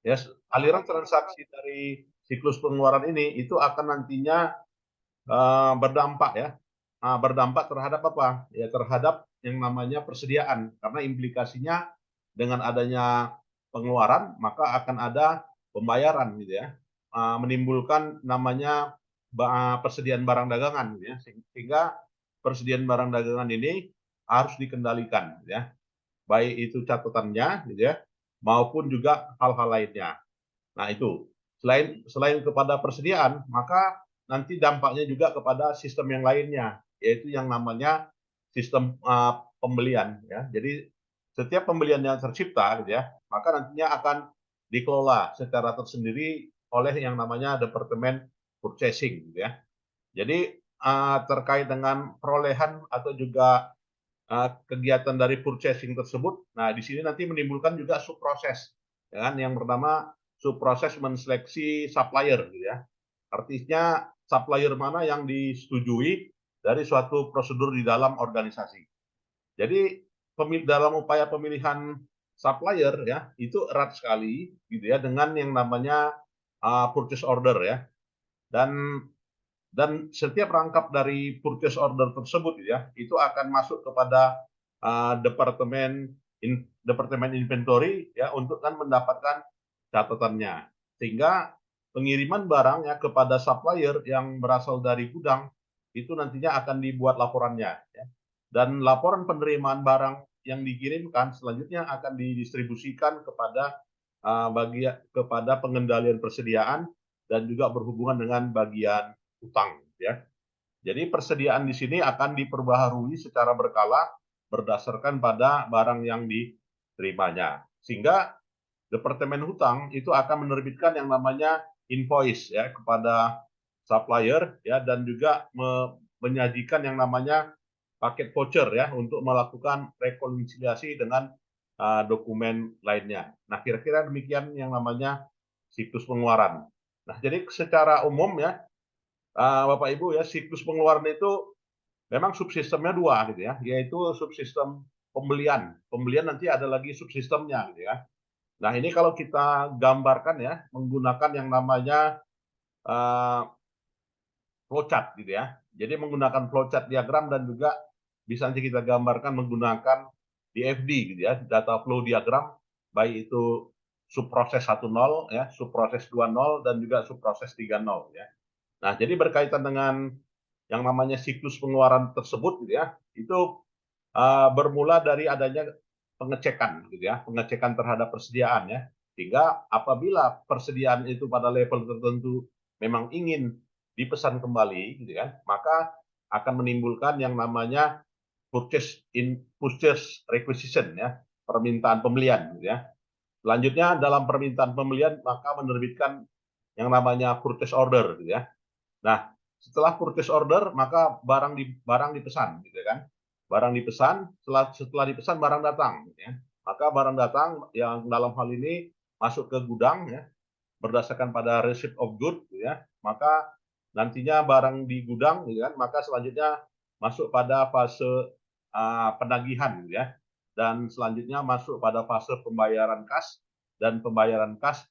Ya, aliran transaksi dari siklus pengeluaran ini itu akan nantinya berdampak ya, berdampak terhadap apa? Ya terhadap yang namanya persediaan, karena implikasinya dengan adanya pengeluaran maka akan ada pembayaran gitu ya, menimbulkan namanya persediaan barang dagangan gitu ya, sehingga persediaan barang dagangan ini harus dikendalikan gitu ya, baik itu catatannya gitu ya, maupun juga hal-hal lainnya. Nah, itu. Selain kepada persediaan, maka nanti dampaknya juga kepada sistem yang lainnya, yaitu yang namanya sistem pembelian ya. Jadi setiap pembelian yang tercipta gitu ya, maka nantinya akan dikelola secara tersendiri oleh yang namanya departemen purchasing gitu ya. Jadi terkait dengan perolehan atau juga kegiatan dari purchasing tersebut. Nah, di sini nanti menimbulkan juga subproses, ya kan, yang pertama subproses menseleksi supplier, gitu ya. Artinya supplier mana yang disetujui dari suatu prosedur di dalam organisasi. Jadi dalam upaya pemilihan supplier ya itu erat sekali, gitu ya, dengan yang namanya purchase order ya. Dan setiap rangkap dari purchase order tersebut ya itu akan masuk kepada departemen departemen inventory ya untuk kan mendapatkan catatannya, sehingga pengiriman barang ya kepada supplier yang berasal dari gudang itu nantinya akan dibuat laporannya ya. Dan laporan penerimaan barang yang dikirimkan selanjutnya akan didistribusikan kepada kepada pengendalian persediaan dan juga berhubungan dengan bagian utang ya. Jadi persediaan di sini akan diperbaharui secara berkala berdasarkan pada barang yang diterimanya. Sehingga Departemen Hutang itu akan menerbitkan yang namanya invoice ya kepada supplier ya, dan juga menyajikan yang namanya paket voucher ya untuk melakukan rekonsiliasi dengan dokumen lainnya. Nah, kira-kira demikian yang namanya siklus pengeluaran. Nah, jadi secara umum ya, Bapak Ibu ya, siklus pengeluaran itu memang subsistemnya dua gitu ya, yaitu subsistem pembelian. Pembelian nanti ada lagi subsistemnya gitu ya. Nah, ini kalau kita gambarkan ya menggunakan yang namanya uh, flowchart gitu ya. Jadi menggunakan flowchart diagram dan juga bisa nanti kita gambarkan menggunakan DFD gitu ya, data flow diagram, baik itu subproses 10 ya, subproses 20 dan juga subproses 30 ya. Nah, jadi berkaitan dengan yang namanya siklus pengeluaran tersebut gitu ya, itu bermula dari adanya pengecekan gitu ya, pengecekan terhadap persediaan ya. Sehingga apabila persediaan itu pada level tertentu memang ingin dipesan kembali gitu kan, maka akan menimbulkan yang namanya purchase requisition ya, permintaan pembelian gitu ya. Selanjutnya dalam permintaan pembelian maka menerbitkan yang namanya purchase order gitu ya. Nah, setelah purchase order maka barang dipesan gitu kan. Barang dipesan, setelah dipesan barang datang gitu ya. Maka barang datang yang dalam hal ini masuk ke gudang ya berdasarkan pada receipt of good gitu ya. Maka nantinya barang di gudang gitu kan, maka selanjutnya masuk pada fase penagihan gitu ya. Dan selanjutnya masuk pada fase pembayaran kas, dan pembayaran kas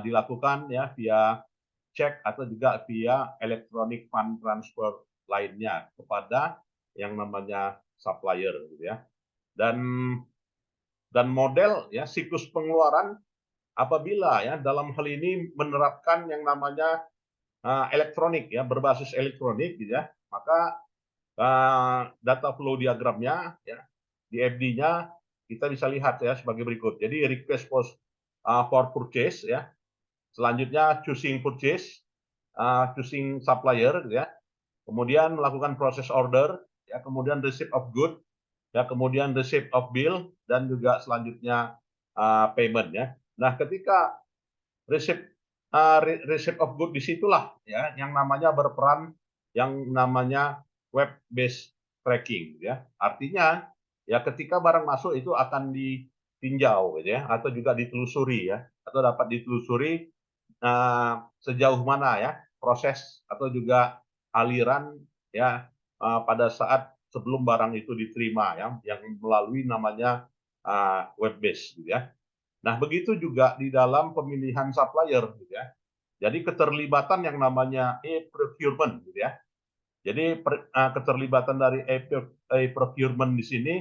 dilakukan ya via cek atau juga via electronic fund transfer lainnya kepada yang namanya supplier gitu ya. Dan model ya siklus pengeluaran apabila ya dalam hal ini menerapkan yang namanya elektronik ya, berbasis elektronik gitu ya, maka data flow diagramnya ya di FD-nya kita bisa lihat ya sebagai berikut. Jadi request for purchase ya, selanjutnya choosing purchase, choosing supplier gitu ya, kemudian melakukan proses order ya, kemudian receipt of good ya, kemudian receipt of bill, dan juga selanjutnya payment ya. Nah, ketika receipt receipt of good disitulah ya yang namanya berperan yang namanya web based tracking ya. Artinya ya ketika barang masuk itu akan ditinjau gitu ya, atau juga ditelusuri ya, atau dapat ditelusuri sejauh mana ya proses atau juga aliran ya pada saat sebelum barang itu diterima ya, yang melalui namanya web base gitu ya. Nah, begitu juga di dalam pemilihan supplier, gitu ya. Jadi keterlibatan yang namanya e-procurement, gitu ya. Jadi keterlibatan dari e-procurement di sini,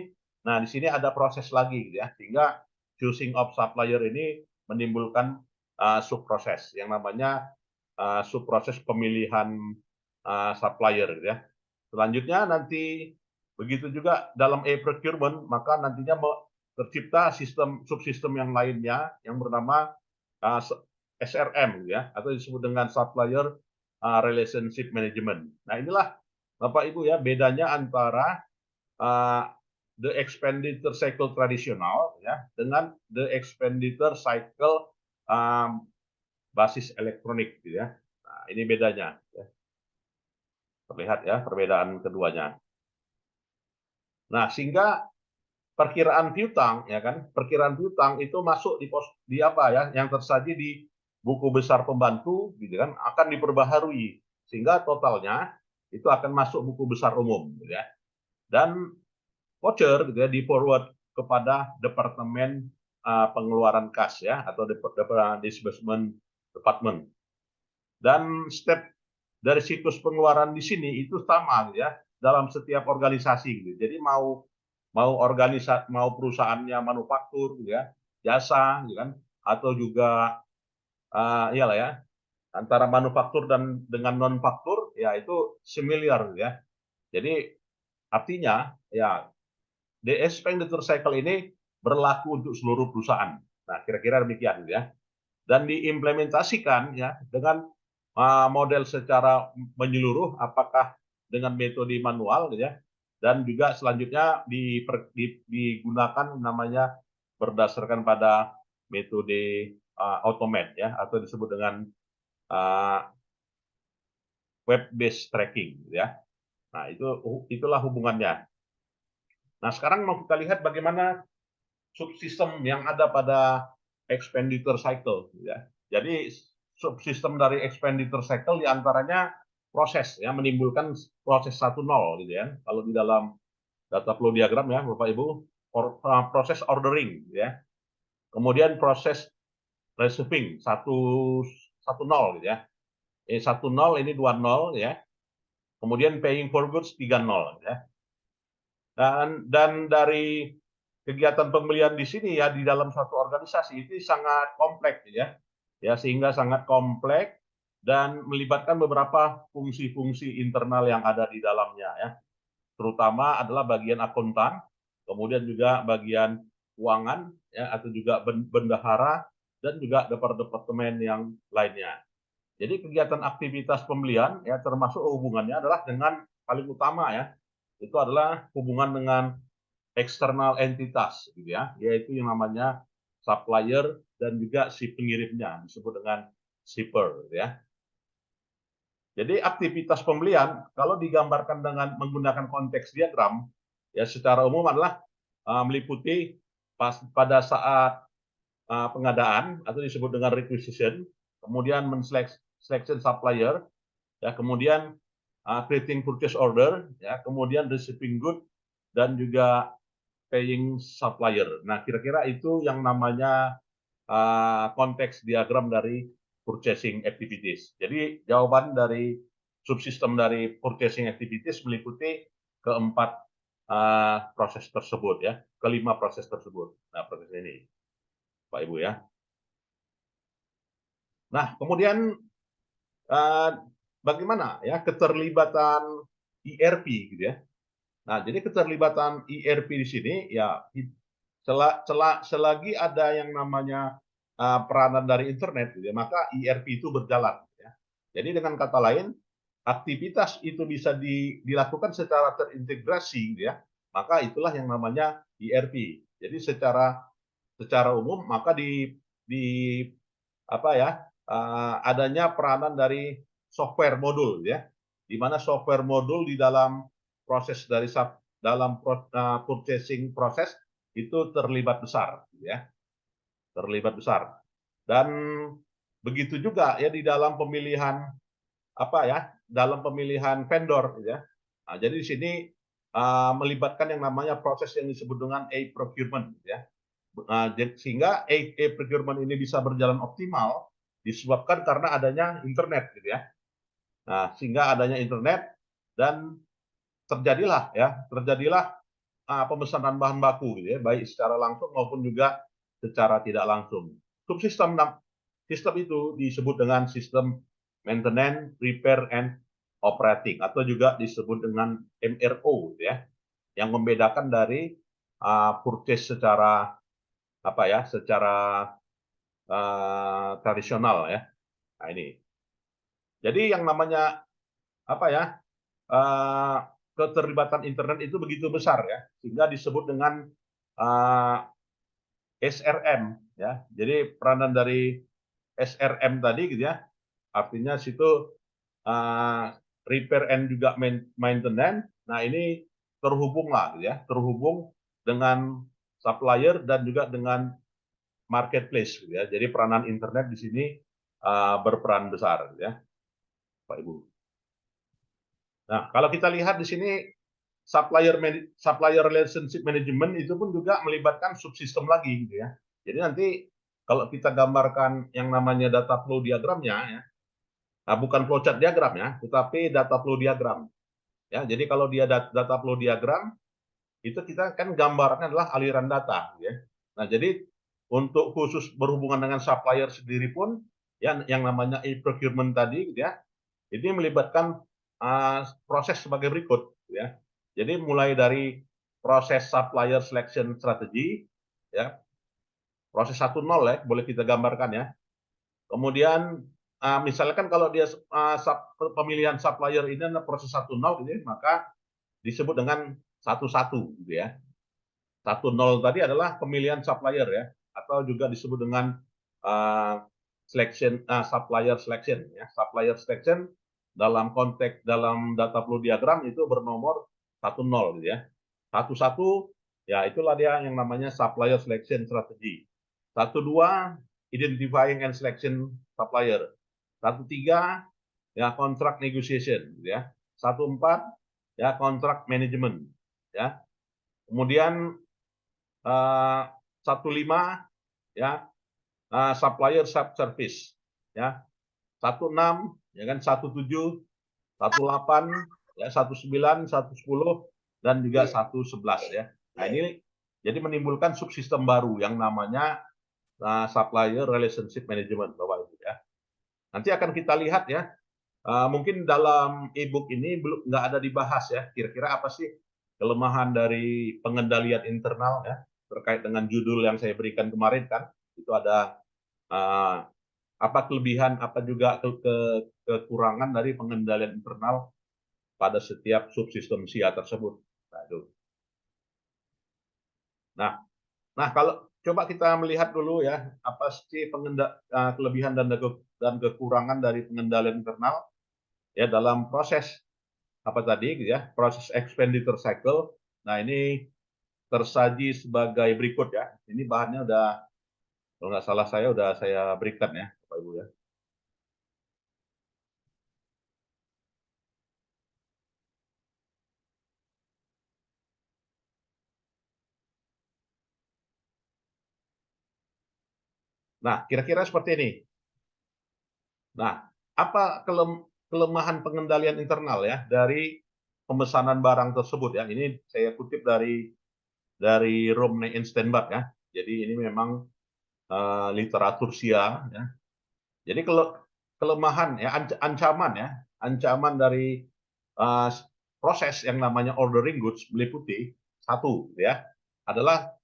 nah di sini ada proses lagi, gitu ya. Sehingga choosing of supplier ini menimbulkan subproses yang namanya subproses pemilihan supplier, gitu ya. Selanjutnya nanti begitu juga dalam e-procurement, maka nantinya tercipta sistem subsistem yang lainnya yang bernama SRM, ya, atau disebut dengan Supplier Relationship Management. Nah, inilah Bapak Ibu ya bedanya antara the expenditure cycle tradisional ya dengan the expenditure cycle basis elektronik, gitu ya. Nah, ini bedanya. Ya. Terlihat ya perbedaan keduanya. Nah, sehingga perkiraan piutang ya kan, perkiraan piutang itu masuk di apa ya, yang tersaji di buku besar pembantu gitu kan, akan diperbaharui sehingga totalnya itu akan masuk buku besar umum gitu ya. Dan voucher gitu ya di forward kepada departemen pengeluaran kas ya atau disbursement department. Dan step dari siklus pengeluaran di sini itu sama gitu ya dalam setiap organisasi gitu. Jadi mau perusahaannya manufaktur gitu ya, jasa gitu kan, atau juga iyalah ya antara manufaktur dan dengan non faktur ya itu similar gitu ya. Jadi artinya ya the expenditure cycle ini berlaku untuk seluruh perusahaan. Nah, kira-kira demikian gitu ya. Dan diimplementasikan ya dengan model secara menyeluruh apakah dengan metode manual gitu ya, dan juga selanjutnya digunakan namanya berdasarkan pada metode automate ya atau disebut dengan web based tracking gitu ya. Nah, itulah hubungannya. Nah, sekarang mau kita lihat bagaimana subsistem yang ada pada expenditure cycle gitu ya. Jadi subsistem dari expenditure cycle diantaranya proses ya menimbulkan proses 1-0 gitu ya. Kalau di dalam data flow diagram ya Bapak Ibu proses ordering gitu ya. Kemudian proses receiving 1-0 gitu ya. 1-0 ini 2-0 ya. Kemudian paying for goods 3-0 ya. Dan dari kegiatan pembelian di sini ya di dalam suatu organisasi itu sangat kompleks ya. Ya sehingga sangat kompleks dan melibatkan beberapa fungsi-fungsi internal yang ada di dalamnya ya. Terutama adalah bagian akuntan, kemudian juga bagian keuangan ya atau juga bendahara dan juga departemen yang lainnya. Jadi kegiatan aktivitas pembelian ya termasuk hubungannya adalah dengan paling utama ya itu adalah hubungan dengan eksternal entitas gitu ya, yaitu yang namanya supplier dan juga si pengirimnya disebut dengan shipper gitu ya. Jadi aktivitas pembelian kalau digambarkan dengan menggunakan konteks diagram ya secara umum adalah meliputi pada saat pengadaan atau disebut dengan requisition, kemudian selection supplier, ya kemudian creating purchase order, ya kemudian receiving good dan juga paying supplier. Nah, kira-kira itu yang namanya konteks diagram dari purchasing activities. Jadi jawaban dari subsistem dari purchasing activities meliputi keempat proses tersebut ya, kelima proses tersebut. Nah, proses ini, Pak Ibu ya. Nah, kemudian bagaimana ya keterlibatan ERP gitu ya. Nah, jadi keterlibatan ERP di sini ya selagi ada yang namanya peranan dari internet gitu ya, maka ERP itu berjalan gitu ya. Jadi dengan kata lain, aktivitas itu bisa dilakukan secara terintegrasi gitu ya. Maka itulah yang namanya ERP. Jadi secara umum maka di apa ya adanya peranan dari software modul ya, di mana software modul di dalam proses dari dalam purchasing proses itu terlibat besar ya, terlibat besar. Dan begitu juga ya di dalam pemilihan apa ya, dalam pemilihan vendor ya. Nah, jadi di sini melibatkan yang namanya proses yang disebut dengan e-procurement ya. Sehingga e-procurement ini bisa berjalan optimal disebabkan karena adanya internet gitu ya. Nah, sehingga adanya internet dan terjadilah pemesanan bahan baku gitu ya, baik secara langsung maupun juga secara tidak langsung. Subsistem sistem itu disebut dengan sistem maintenance, repair, and operating atau juga disebut dengan MRO gitu ya, yang membedakan dari purchase secara tradisional ya. Nah ini. Jadi yang namanya uh, keterlibatan internet itu begitu besar ya, sehingga disebut dengan SRM ya. Jadi peranan dari SRM tadi gitu ya, artinya situ repair and juga maintenance. Nah ini terhubung lah gitu ya, terhubung dengan supplier dan juga dengan marketplace gitu ya. Jadi peranan internet di sini berperan besar gitu ya, Pak Ibu. Nah, kalau kita lihat di sini supplier relationship management itu pun juga melibatkan subsistem lagi gitu ya. Jadi nanti kalau kita gambarkan yang namanya data flow diagramnya ya, bukan flowchart diagram ya, tetapi data flow diagram. Ya, jadi kalau dia data flow diagram itu kita kan gambarannya adalah aliran data ya. Nah, jadi untuk khusus berhubungan dengan supplier sendiri pun ya yang namanya e-procurement tadi gitu ya, ini melibatkan proses sebagai berikut ya. Jadi mulai dari proses supplier selection strategy ya, proses 1.0 ya, boleh kita gambarkan ya. Kemudian misalkan kalau dia pemilihan supplier ini adalah proses 1.0 gitu ya, maka disebut dengan 1.1 gitu ya. 1.0 tadi adalah pemilihan supplier ya, atau juga disebut dengan supplier selection ya. Supplier selection dalam konteks dalam data flow diagram itu bernomor 1.0 gitu ya. 1.1 ya itulah dia yang namanya supplier selection strategy. 1.2 identifying and selection supplier. 1.3 ya contract negotiation gitu ya. 1.4 ya contract management ya. Kemudian 1.5 ya supplier service ya. 1.6 ya kan, 1.7, 1.8 ya, 1.9, 1.10 dan juga 1.11 ya. Nah ini jadi menimbulkan subsistem baru yang namanya supplier relationship management Bapak Ibu ya. Nanti akan kita lihat ya. Mungkin dalam e-book ini belum nggak ada dibahas ya. Kira-kira apa sih kelemahan dari pengendalian internal ya, terkait dengan judul yang saya berikan kemarin kan. Itu ada apa kelebihan, apa juga kekurangan dari pengendalian internal pada setiap subsistem SIA tersebut. Nah, kalau coba kita melihat dulu ya, apa sih kelebihan dan kekurangan dari pengendalian internal ya dalam proses apa tadi gitu ya, proses expenditure cycle. Nah, ini tersaji sebagai berikut ya. Ini bahannya udah, kalau nggak salah udah saya berikan ya, Bapak Ibu ya. Nah, kira-kira seperti ini. Nah, apa kelemahan pengendalian internal ya dari pemesanan barang tersebut ya? Ini saya kutip dari Romney and Steinbach ya. Jadi ini memang literatur SIA ya. Jadi kalau kelemahan ya, ancaman dari uh, proses yang namanya ordering goods meliputi satu ya adalah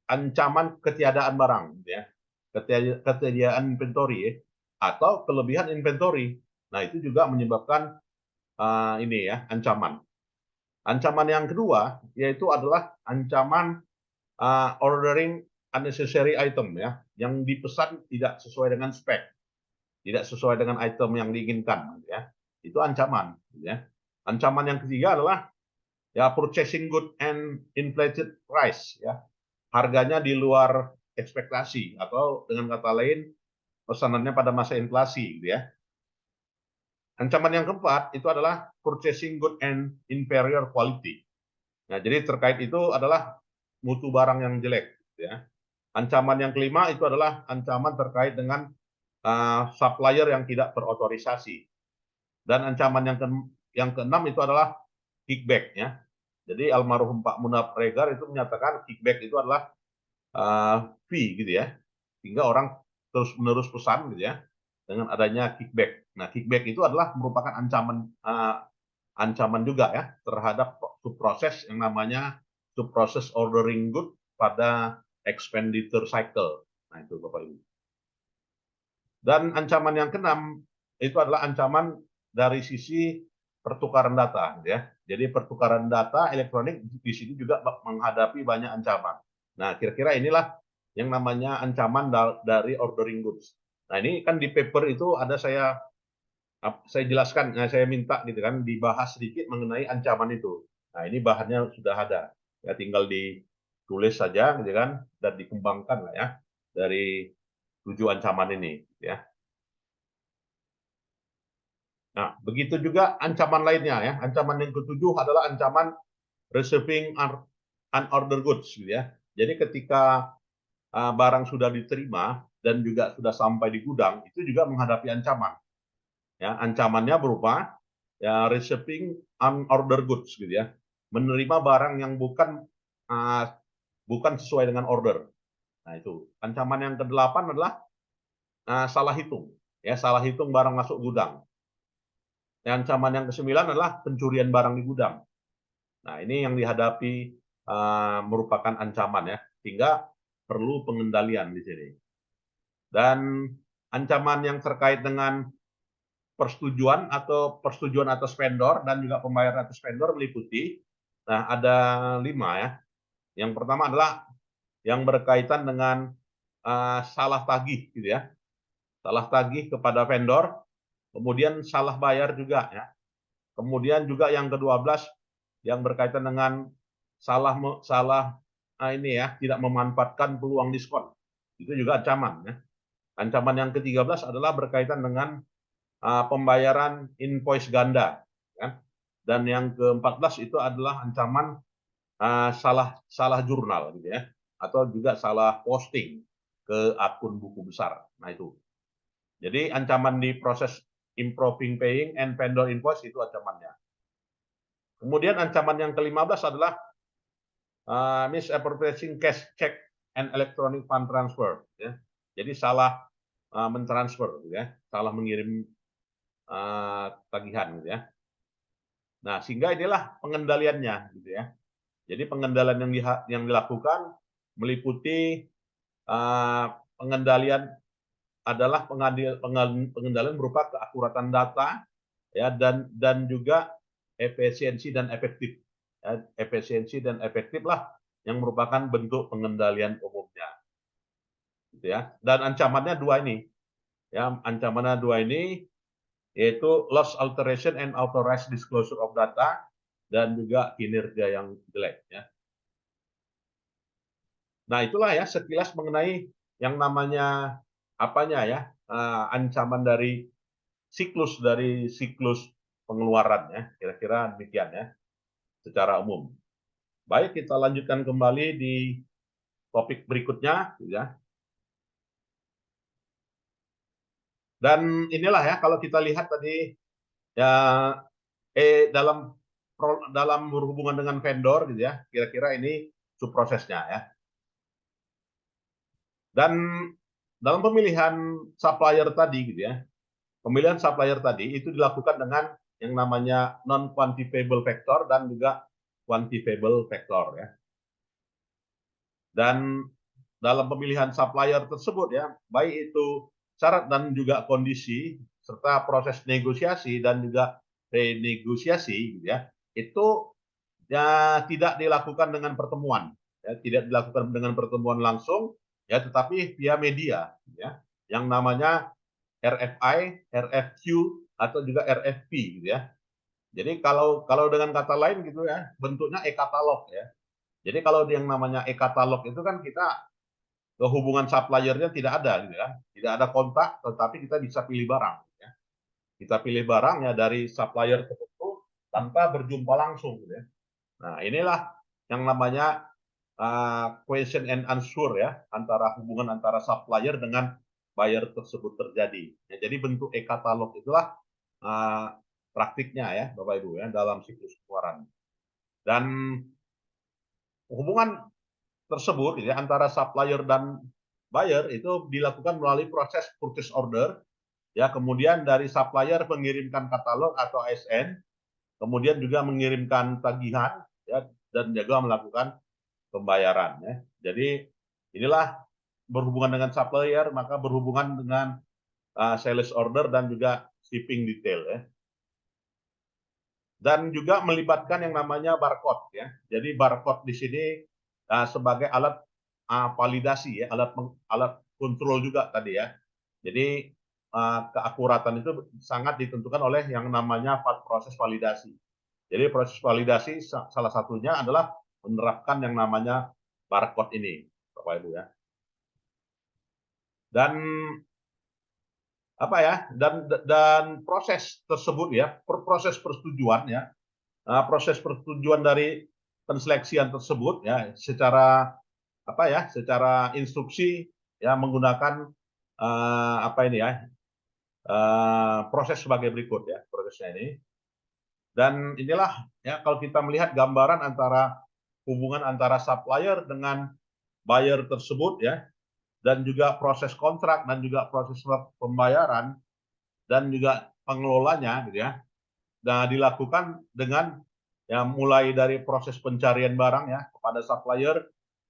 ancaman ketiadaan barang ya, ketiadaan inventory ya, atau kelebihan inventory. Nah itu juga menyebabkan ini ya ancaman. Ancaman yang kedua yaitu adalah ancaman ordering unnecessary item ya, yang dipesan tidak sesuai dengan spek, tidak sesuai dengan item yang diinginkan ya. Itu ancaman ya. Ancaman yang ketiga adalah ya purchasing good and inflated price ya. Harganya di luar ekspektasi atau dengan kata lain pesanannya pada masa inflasi gitu ya. Ancaman yang keempat itu adalah purchasing good and inferior quality. Nah, jadi terkait itu adalah mutu barang yang jelek gitu ya. Ancaman yang kelima itu adalah ancaman terkait dengan supplier yang tidak terotorisasi. Dan ancaman yang keenam itu adalah kickback ya. Jadi almarhum Pak Munaf Regar itu menyatakan kickback itu adalah fee gitu ya. Sehingga orang terus-menerus pesan gitu ya dengan adanya kickback. Nah, kickback itu adalah merupakan ancaman juga ya terhadap subproses yang namanya subproses ordering good pada expenditure cycle. Nah, itu Bapak Ibu. Dan ancaman yang keenam itu adalah ancaman dari sisi pertukaran data, ya. Jadi pertukaran data elektronik di sini juga menghadapi banyak ancaman. Nah, kira-kira inilah yang namanya ancaman dari ordering goods. Nah, ini kan di paper itu ada saya jelaskan, saya minta gitu kan dibahas sedikit mengenai ancaman itu. Nah, ini bahannya sudah ada, ya tinggal ditulis saja, gitu kan, dan dikembangkan lah ya dari 7 ancaman ini, ya. Nah, begitu juga ancaman lainnya ya. Ancaman yang ketujuh adalah ancaman receiving unordered goods, gitu ya. Jadi ketika barang sudah diterima dan juga sudah sampai di gudang, itu juga menghadapi ancaman. Ya, ancamannya berupa ya receiving unordered goods, gitu ya. Menerima barang yang bukan sesuai dengan order. Nah, itu. Ancaman yang kedelapan adalah salah hitung. Ya, salah hitung barang masuk gudang. Ancaman yang kesembilan adalah pencurian barang di gudang. Nah, ini yang dihadapi merupakan ancaman ya, sehingga perlu pengendalian di sini. Dan ancaman yang terkait dengan persetujuan atas vendor dan juga pembayaran atas vendor meliputi, nah ada 5 ya. Yang pertama adalah yang berkaitan dengan salah tagih, gitu ya, salah tagih kepada vendor, kemudian salah bayar juga ya. Kemudian juga yang ke-12 yang berkaitan dengan salah ini ya, tidak memanfaatkan peluang diskon. Itu juga ancaman ya. Ancaman yang ke-13 adalah berkaitan dengan pembayaran invoice ganda ya. Dan yang ke-14 itu adalah ancaman salah jurnal gitu ya, atau juga salah posting ke akun buku besar. Nah, itu. Jadi ancaman di proses improving paying and vendor invoice itu ancamannya. Kemudian ancaman yang ke-15 adalah misappropriating cash check and electronic fund transfer. Ya. Jadi salah mentransfer, gitu ya, salah mengirim tagihan, gitu ya. Nah, sehingga inilah pengendaliannya, gitu ya. Jadi pengendalian yang dilakukan meliputi pengendalian adalah pengendalian berupa keakuratan data ya dan juga efisiensi dan efektif. Ya, efisiensi dan efektif lah yang merupakan bentuk pengendalian umumnya. Gitu ya. Dan ancamannya dua ini. Ya, ancamannya dua ini yaitu loss alteration and authorized disclosure of data dan juga kinerja yang jelek ya. Nah, itulah ya sekilas mengenai yang namanya apanya ya, ancaman dari siklus pengeluaran ya. Kira-kira demikian ya secara umum. Baik, kita lanjutkan kembali di topik berikutnya ya. Dan inilah ya kalau kita lihat tadi ya dalam berhubungan dengan vendor gitu ya, kira-kira ini subprosesnya ya. Dan dalam pemilihan supplier tadi gitu ya, pemilihan supplier tadi itu dilakukan dengan yang namanya non quantifiable factor dan juga quantifiable factor ya. Dan dalam pemilihan supplier tersebut ya, baik itu syarat dan juga kondisi serta proses negosiasi dan juga renegosiasi gitu ya, itu ya tidak dilakukan dengan pertemuan ya, tidak dilakukan dengan pertemuan langsung ya, tetapi via media ya, yang namanya RFI, RFQ atau juga RFP gitu ya. Jadi kalau dengan kata lain gitu ya, bentuknya e-katalog ya. Jadi kalau yang namanya e-katalog itu kan kita hubungan suppliernya tidak ada gitu kan. Tidak ada kontak, tetapi kita bisa pilih barang ya. Kita pilih barang ya dari supplier tertentu tanpa berjumpa langsung gitu ya. Nah, inilah yang namanya question and answer ya, antara hubungan antara supplier dengan buyer tersebut terjadi. Ya, jadi bentuk e-katalog itulah praktiknya ya, Bapak Ibu ya, dalam siklus pengeluaran. Dan hubungan tersebut ya, antara supplier dan buyer itu dilakukan melalui proses purchase order ya, kemudian dari supplier mengirimkan katalog atau ASN, kemudian juga mengirimkan tagihan ya, dan juga melakukan pembayaran ya. Jadi inilah berhubungan dengan supplier, maka berhubungan dengan sales order dan juga shipping detail ya. Dan juga melibatkan yang namanya barcode ya. Jadi barcode di sini sebagai alat validasi ya, alat kontrol juga tadi ya. Jadi keakuratan itu sangat ditentukan oleh yang namanya proses validasi. Jadi proses validasi salah satunya adalah menerapkan yang namanya barcode ini, Bapak Ibu ya. Dan apa ya? Dan proses tersebut ya, proses persetujuan ya, proses persetujuan dari penseleksian tersebut ya, secara apa ya? Secara instruksi ya, menggunakan apa ini ya? Proses sebagai berikut ya, prosesnya ini. Dan inilah ya, kalau kita melihat gambaran antara hubungan antara supplier dengan buyer tersebut ya, dan juga proses kontrak dan juga proses pembayaran dan juga pengelolanya gitu ya. Nah, dilakukan dengan ya mulai dari proses pencarian barang ya kepada supplier,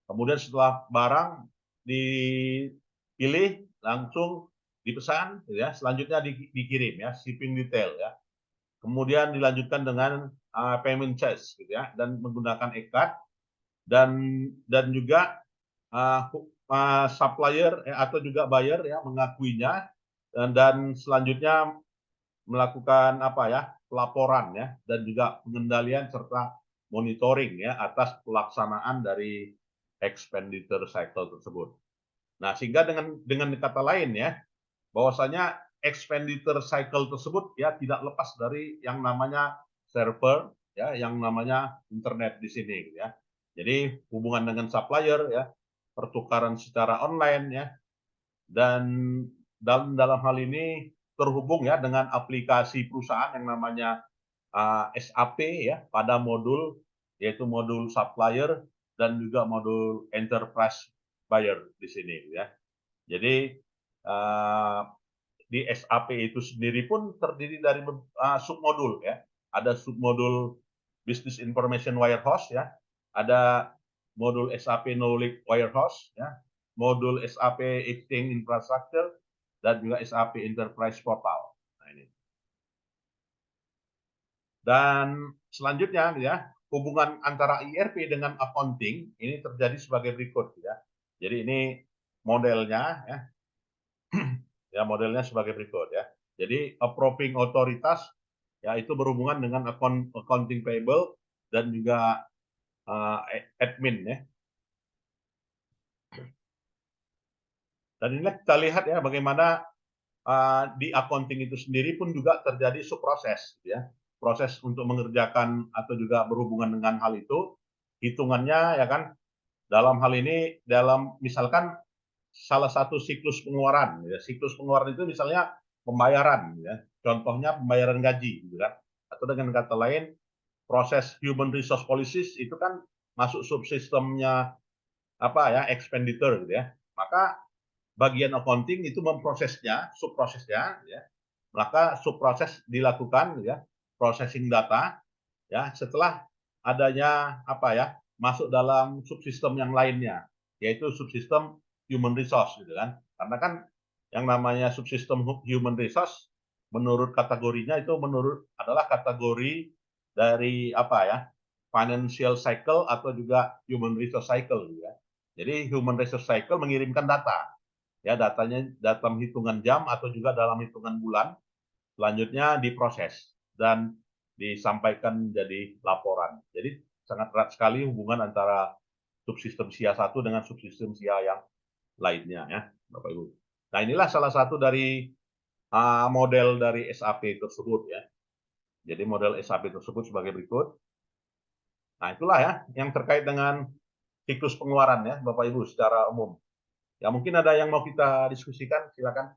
kemudian setelah barang dipilih langsung dipesan gitu ya, selanjutnya dikirim ya, shipping detail ya. Kemudian dilanjutkan dengan payment charge gitu ya, dan menggunakan e-card dan juga supplier atau juga buyer ya mengakuinya, dan selanjutnya melakukan apa ya, pelaporan ya, dan juga pengendalian serta monitoring ya atas pelaksanaan dari expenditure cycle tersebut. Nah, sehingga dengan kata lain ya, bahwasanya expenditure cycle tersebut ya tidak lepas dari yang namanya server ya, yang namanya internet di sini ya. Jadi hubungan dengan supplier ya, pertukaran secara online ya, dan dalam hal ini terhubung ya dengan aplikasi perusahaan yang namanya SAP ya, pada modul yaitu modul supplier dan juga modul enterprise buyer di sini ya. Jadi di SAP itu sendiri pun terdiri dari submodul ya. Ada submodul Business Information Warehouse ya, ada modul SAP Knowledge Warehouse ya, modul SAP Exchange Infrastructure, dan juga SAP Enterprise Portal. Nah, ini. Dan selanjutnya ya, hubungan antara ERP dengan accounting ini terjadi sebagai berikut ya. Jadi ini modelnya ya. Ya, modelnya sebagai berikut ya. Jadi approving otoritas ya itu berhubungan dengan accounting payable dan juga admin ya. Dan ini kita lihat ya bagaimana di accounting itu sendiri pun juga terjadi subproses ya. Proses untuk mengerjakan atau juga berhubungan dengan hal itu, hitungannya ya kan, dalam hal ini dalam misalkan salah satu siklus pengeluaran ya. Siklus pengeluaran itu misalnya pembayaran ya. Contohnya pembayaran gaji gitu kan. Atau dengan kata lain proses human resource policies itu kan masuk subsistemnya apa ya, expenditure gitu ya. Maka bagian accounting itu memprosesnya, subprosesnya ya. Maka subproses dilakukan ya, processing data ya, setelah adanya apa ya, masuk dalam subsistem yang lainnya, yaitu subsistem human resource gitu kan. Karena kan yang namanya subsistem human resource menurut kategorinya itu adalah kategori dari apa ya, financial cycle atau juga human resource cycle gitu ya. Jadi human resource cycle mengirimkan data ya, datanya dalam hitungan jam atau juga dalam hitungan bulan, selanjutnya diproses dan disampaikan menjadi laporan. Jadi sangat erat sekali hubungan antara subsistem SIA 1 dengan subsistem SIA yang lainnya ya, Bapak Ibu. Nah, inilah salah satu dari model dari SAP tersebut ya. Jadi model SAP tersebut sebagai berikut. Nah, itulah ya yang terkait dengan siklus pengeluaran ya Bapak Ibu secara umum. Ya mungkin ada yang mau kita diskusikan, silakan.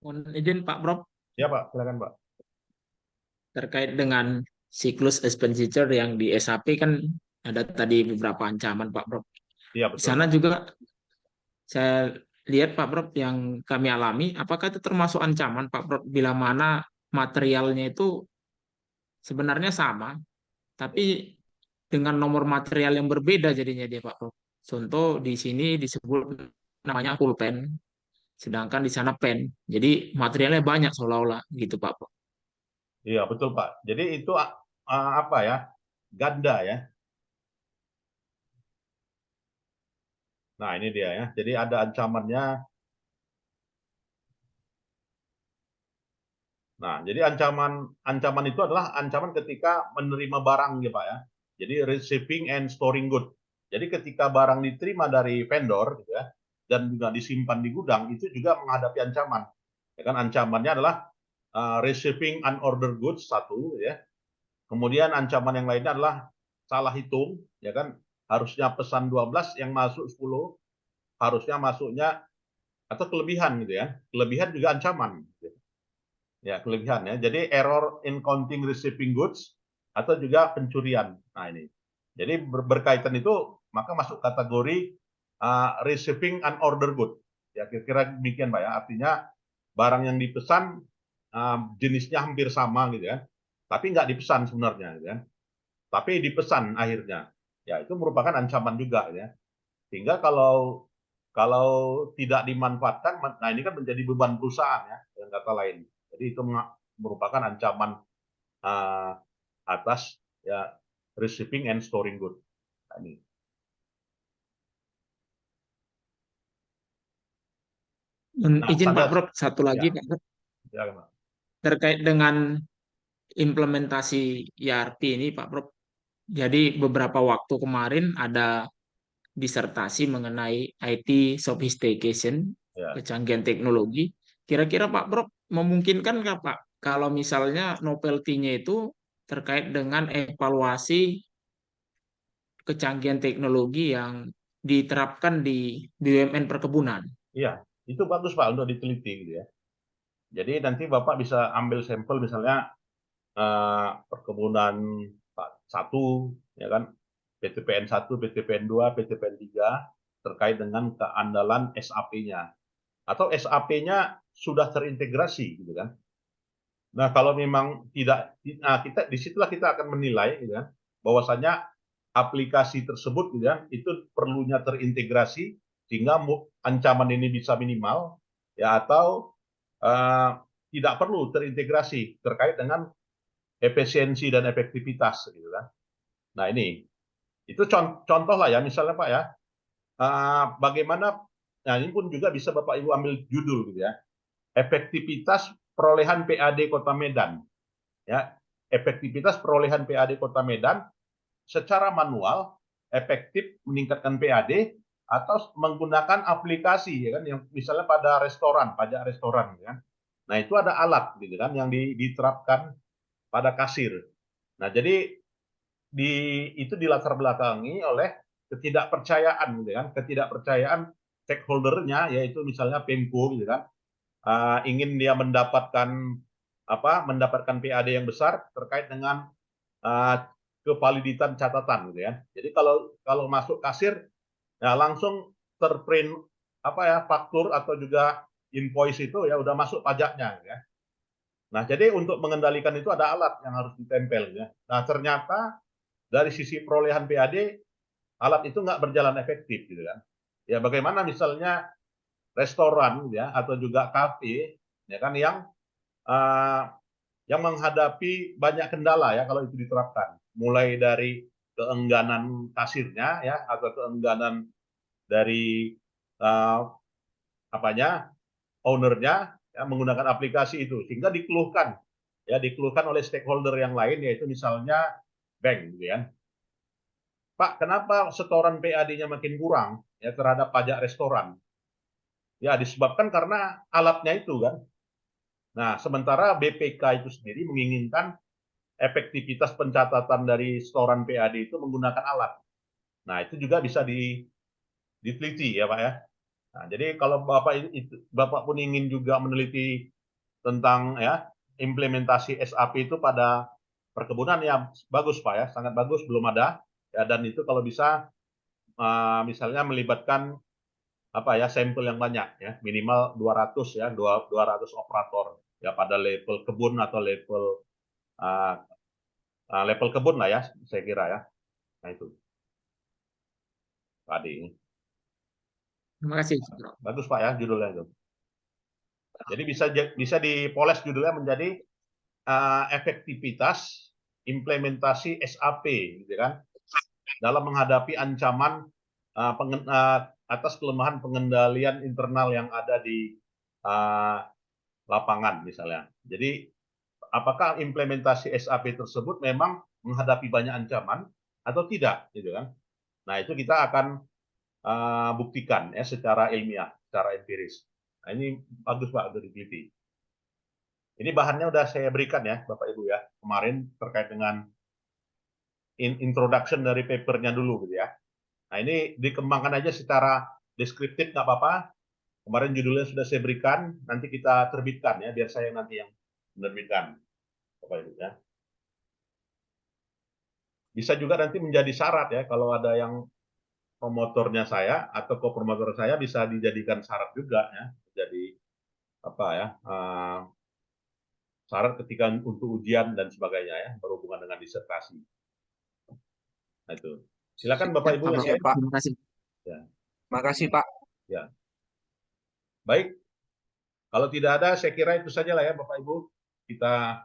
Mohon izin Pak Prof, Ya Pak, silakan Pak. terkait dengan siklus expenditure yang di SAP kan ada tadi beberapa ancaman Pak Prof. Iya Di betul sana Pak. juga saya lihat Pak Prof yang kami alami, apakah itu termasuk ancaman Pak Prof bila mana materialnya itu sebenarnya sama, tapi dengan nomor material yang berbeda jadinya dia Pak Prof. Contoh di sini disebut namanya pulpen, sedangkan di sana pen. Jadi materialnya banyak seolah-olah gitu Pak Prof. Iya betul Pak. Jadi itu apa ya? Ganda ya. Nah ini dia ya. Jadi ada ancamannya. Nah, jadi ancaman itu adalah ancaman ketika menerima barang ya Pak ya. Jadi receiving and storing good. Jadi ketika barang diterima dari vendor gitu ya dan juga disimpan di gudang itu juga menghadapi ancaman. Ya kan ancamannya adalah receiving unordered goods satu ya. Kemudian ancaman yang lainnya adalah salah hitung ya kan harusnya pesan 12 yang masuk 10 harusnya masuknya atau kelebihan gitu ya. Kelebihan juga ancaman gitu. Ya, kelebihan ya. Jadi error in counting receiving goods atau juga pencurian. Nah, ini. Jadi berkaitan itu maka masuk kategori receiving unordered good. Ya, kira-kira demikian Pak ya. Artinya barang yang dipesan jenisnya hampir sama gitu ya. Tapi nggak dipesan sebenarnya gitu ya. Tapi dipesan akhirnya. Ya, itu merupakan ancaman juga ya. Sehingga kalau kalau tidak dimanfaatkan, nah ini kan menjadi beban perusahaan ya, dengan kata lain. Jadi itu merupakan ancaman uh, atas ya receiving and storing good. Nah, ini. Nah, Izin pada Pak Prof, satu ya, lagi Pak Prof, ya, Pak. terkait dengan implementasi ERP ini Pak Prof. Jadi beberapa waktu kemarin ada disertasi mengenai IT sophistication, Ya. kecanggihan teknologi. Kira-kira Pak Prof memungkinkan nggak Pak kalau misalnya novelty-nya itu terkait dengan evaluasi kecanggihan teknologi yang diterapkan di BUMN perkebunan? Iya, itu bagus Pak untuk diteliti gitu ya. Jadi nanti Bapak bisa ambil sampel misalnya perkebunan Pak satu ya kan PTPN 1, PTPN 2, PTPN 3 terkait dengan keandalan SAP-nya atau SAP-nya sudah terintegrasi gitu kan. Nah, kalau memang tidak nah kita disitulah kita akan menilai gitu kan bahwasanya aplikasi tersebut gitu ya itu perlunya terintegrasi sehingga ancaman ini bisa minimal ya atau uh, tidak perlu terintegrasi terkait dengan efisiensi dan efektivitas gitu kan. Nah, ini itu contoh lah ya misalnya Pak ya. Bagaimana nah ini pun juga bisa Bapak Ibu ambil judul gitu ya. Efektivitas perolehan PAD Kota Medan ya. Efektivitas perolehan PAD Kota Medan secara manual efektif meningkatkan PAD atau menggunakan aplikasi ya kan yang misalnya pada restoran, pajak restoran ya kan. Nah, itu ada alat gitu kan yang diterapkan pada kasir. Nah, jadi di itu dilatar belakangi oleh ketidakpercayaan gitu kan, ketidakpercayaan stakeholdernya yaitu misalnya Pemko gitu kan, ingin dia mendapatkan PAD yang besar terkait dengan uh, kevaliditas catatan gitu ya. Jadi kalau kalau masuk kasir ya langsung terprint faktur atau juga invoice itu ya udah masuk pajaknya ya. Nah, jadi untuk mengendalikan itu ada alat yang harus ditempel ya. Nah, ternyata dari sisi perolehan PAD alat itu nggak berjalan efektif gitu kan. Ya bagaimana misalnya restoran ya atau juga kafe ya kan uh, yang menghadapi banyak kendala ya kalau itu diterapkan. Mulai dari keengganan kasirnya ya atau keengganan dari uh, ownernya ya, menggunakan aplikasi itu sehingga dikeluhkan oleh stakeholder yang lain yaitu misalnya bank gitu ya. Pak, kenapa setoran PAD-nya makin kurang ya terhadap pajak restoran? Ya disebabkan karena alatnya itu kan. Nah, sementara BPK itu sendiri menginginkan efektivitas pencatatan dari setoran PAD itu menggunakan alat. Nah, itu juga bisa diteliti ya Pak ya. Nah, jadi kalau Bapak pun ingin juga meneliti tentang ya implementasi SAP itu pada perkebunan, ya bagus Pak ya, sangat bagus, belum ada ya, dan itu kalau bisa misalnya melibatkan sampel yang banyak ya, minimal 200 ya, 200 operator ya pada level kebun atau level kebun lah ya, saya kira ya. Nah itu tadi. Terima kasih, Prof. Bagus Pak ya judulnya itu. Jadi bisa dipoles judulnya menjadi efektivitas implementasi SAP gitu kan, dalam menghadapi ancaman atas kelemahan pengendalian internal yang ada di lapangan misalnya. Jadi apakah implementasi SAP tersebut memang menghadapi banyak ancaman atau tidak gitu kan. Nah, itu kita akan buktikan ya secara ilmiah, secara empiris. Nah, ini bagus Pak untuk diteliti. Ini bahannya udah saya berikan ya Bapak Ibu ya kemarin terkait dengan introduction dari papernya dulu gitu ya. Nah, ini dikembangkan aja secara deskriptif nggak apa-apa. Kemarin judulnya sudah saya berikan, nanti kita terbitkan ya, biar saya nanti yang menerbitkan Bapak Ibu ya. Bisa juga nanti menjadi syarat ya, kalau ada yang promotornya saya atau co-promotor saya bisa dijadikan syarat juga ya, jadi syarat ketika untuk ujian dan sebagainya ya, berhubungan dengan disertasi. Nah itu. Silakan Bapak Ibu yang lain. Pak. Terima kasih. Ya. Makasih Pak. Ya. Baik. Kalau tidak ada, saya kira itu saja lah ya Bapak Ibu. Kita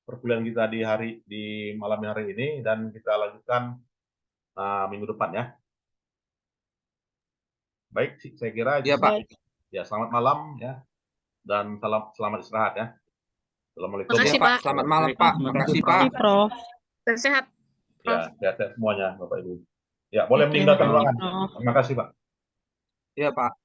perkuliahan kita di malam hari ini, dan kita lanjutkan minggu depan ya. Baik, saya kira itu. Iya Pak. Ya, selamat malam ya, dan selamat istirahat ya. Assalamualaikum. Makasih, Iya Pak. Pak. Selamat malam Pak. Terima kasih, Makasih Pak. Pak. Prof. Sehat. Ya, sehat semuanya Bapak Ibu. Ya, boleh Oke, meninggalkan makasih, ruangan. Prof. Terima kasih Pak. Iya Pak.